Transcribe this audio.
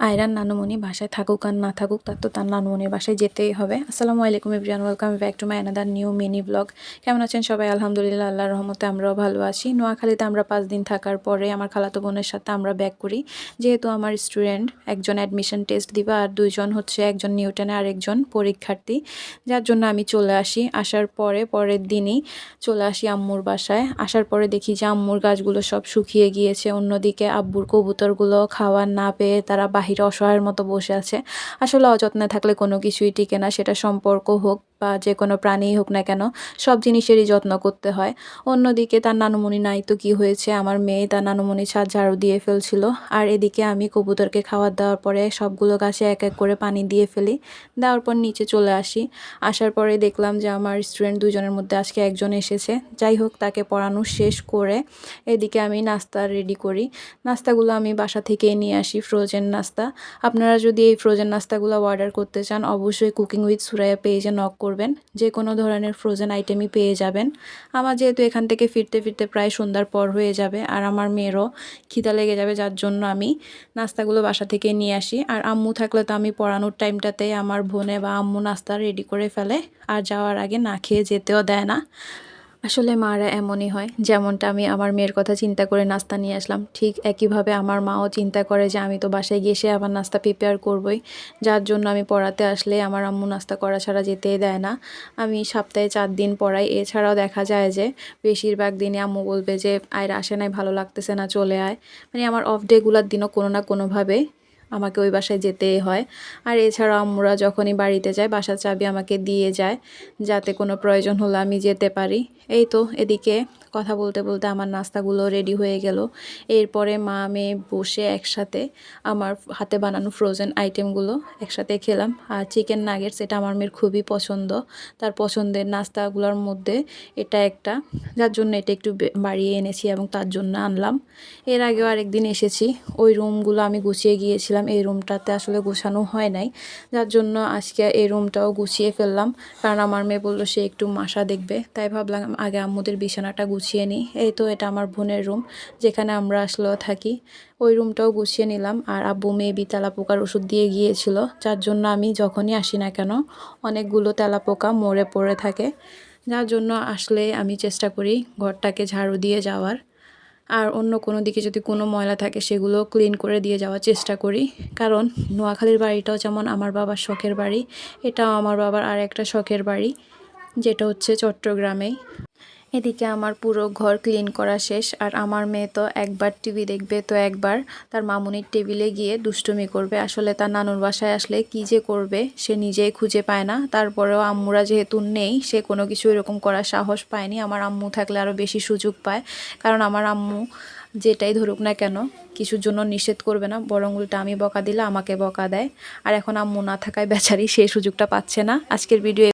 আয়রার নানুমণি বাসায় থাকুক আর না থাকুক তার তো তার নানুমণির বাসায় যেতেই হবে। আসসালামু আলাইকুম everyone, welcome back to my another new mini blog. কেমন আছেন সবাই? আলহামদুলিল্লাহ, আল্লাহর রহমতে আমরাও ভালো আছি। নোয়াখালীতে আমরা 5 দিন থাকার পরে আমার খালাতো বোনের সাথে আমরা ব্যাক করি, যেহেতু আমার স্টুডেন্ট একজন অ্যাডমিশন টেস্ট দিবা আর দুইজন হচ্ছে, একজন নিউটনে আর একজন পরীক্ষার্থী, যার জন্য আমি চলে আসি। আসার পরে পরের দিনই চলে আসি আম্মুর বাসায়। আসার পরে দেখি যে আম্মুর গাছগুলো সব শুকিয়ে গিয়েছে, অন্যদিকে আব্বুর কবুতরগুলো খাওয়ার না পেয়ে তারা বাহিরে অসহায়ের মতো বসে আছে। আসলে অযত্নে থাকলে কোনো কিছুই টিকে না, সেটা সম্পর্ক হোক বা যে কোনো প্রাণীই হোক না কেন, সব জিনিসেরই যত্ন করতে হয়। অন্যদিকে তার নানুমণি নাই তো কি হয়েছে, আমার মেয়ে তার নানুমণির ছাদ ঝাড়ু দিয়ে ফেলছিল, আর এদিকে আমি কবুতরকে খাবার দেওয়ার পরে সবগুলো গাছে এক এক করে পানি দিয়ে ফেলি। দেওয়ার পর নিচে চলে আসি। আসার পরে দেখলাম যে আমার স্টুডেন্ট দুজনের মধ্যে আজকে একজন এসেছে। যাই হোক, তাকে পড়ানো শেষ করে এদিকে আমি নাস্তা রেডি করি। নাস্তাগুলো আমি বাসা থেকেই নিয়ে আসি, ফ্রোজেন নাস্তা। আপনারা যদি এই ফ্রোজেন নাস্তাগুলো অর্ডার করতে চান, অবশ্যই কুকিং উইথ সুরাইয়া পেজে নক করবেন, যে কোনো ধরনের ফ্রোজেন আইটেমই পেয়ে যাবেন। আমার যেহেতু এখান থেকে ফিরতে ফিরতে প্রায় সন্ধ্যার পর হয়ে যাবে, আর আমার মেয়েরও খিদা লেগে যাবে, যার জন্য আমি নাস্তাগুলো বাসা থেকে নিয়ে আসি। আর আম্মু থাকলে তো আমি পড়ানোর টাইমটাতে আমার বোনে বা আম্মু নাস্তা রেডি করে ফেলে, আর যাওয়ার আগে না খেয়ে যেতেও দেয় না। আসলে মারা এমনই হয়, যেমনটা আমি আমার মেয়ের কথা চিন্তা করে নাস্তা নিয়ে আসলাম, ঠিক একইভাবে আমার মাও চিন্তা করে যে আমি তো বাসায় গিয়ে সে আবার নাস্তা প্রিপেয়ার করবই, যার জন্য আমি পড়াতে আসলে আমার আম্মু নাস্তা করা ছাড়া যেতেই দেয় না। আমি সপ্তাহে 4 দিন পড়াই, এছাড়াও দেখা যায় যে বেশিরভাগ দিনে আম্মু বলবে যে আয়রা আসে নাই, ভালো লাগতেছে না, চলে আয়। মানে আমার অফ ডেগুলোর দিনও কোনো না কোনোভাবে আমাকে ওই বাসায় যেতেই হয়। আর এছাড়াও আম্মুরা যখনই বাড়িতে যায় বাসার চাবি আমাকে দিয়ে যায়, যাতে কোনো প্রয়োজন হলে আমি যেতে পারি। এই তো এদিকে কথা বলতে বলতে আমার নাস্তাগুলো রেডি হয়ে গেল। এরপরে মা মেয়ে বসে একসাথে আমার হাতে বানানো ফ্রোজেন আইটেমগুলো একসাথে খেলাম। আর চিকেন নাগেটস, এটা আমার মেয়ের খুবই পছন্দ, তার পছন্দের নাস্তাগুলোর মধ্যে এটা একটা, যার জন্য এটা একটু বাড়িয়ে এনেছি এবং তার জন্য আনলাম। এর আগেও আরেকদিন এসেছি, ওই রুমগুলো আমি গুছিয়ে গিয়েছিলাম, এই রুমটাতে আসলে গোছানো হয় নাই, যার জন্য আজকে এই রুমটাও গুছিয়ে ফেললাম। কারণ আমার মেয়ে বললো সে একটু মাসা দেখবে, তাই ভাবলাম আগে আম্মুদের বিছানাটা গুছিয়ে নিই। এই তো এটা আমার বোনের রুম, যেখানে আমরা আসলেও থাকি, ওই রুমটাও গুছিয়ে নিলাম। আর আব্বু মেবি তেলাপোকার ওষুধ দিয়ে গিয়েছিল, যার জন্য আমি যখনই আসি না কেন অনেকগুলো তেলাপোকা মরে পড়ে থাকে, যার জন্য আসলে আমি চেষ্টা করি ঘরটাকে ঝাড়ু দিয়ে যাওয়ার। আর অন্য কোনো দিকে যদি কোনো ময়লা থাকে সেগুলো ক্লিন করে দিয়ে যাওয়ার চেষ্টা করি। কারণ নোয়াখালীর বাড়িটাও যেমন আমার বাবার শখের বাড়ি, এটাও আমার বাবার আর একটা শখের বাড়ি, যেটা হচ্ছে চট্টগ্রামেই। এদিকে আমার পুরো ঘর ক্লিন করা শেষ। আর আমার মেয়ে তো একবার টিভি দেখবে তো একবার তার মামুনির টেবিলে গিয়ে দুষ্টুমি করবে। আসলে তার নানুর বাসায় আসলে কী যে করবে সে নিজেই খুঁজে পায় না। তারপরেও আম্মুরা যেহেতু নেই, সে কোনো কিছু এরকম করার সাহস পায়নি। আমার আম্মু থাকলে আরও বেশি সুযোগ পায়, কারণ আমার আম্মু যেটাই ধরুক না কেন কিছুর জন্য নিষেধ করবে না, বরং উল্টা আমি বকা দিলে আমাকে বকা দেয়। আর এখন আম্মু না থাকায় বেচারি সেই সুযোগটা পাচ্ছে না। আজকের ভিডিও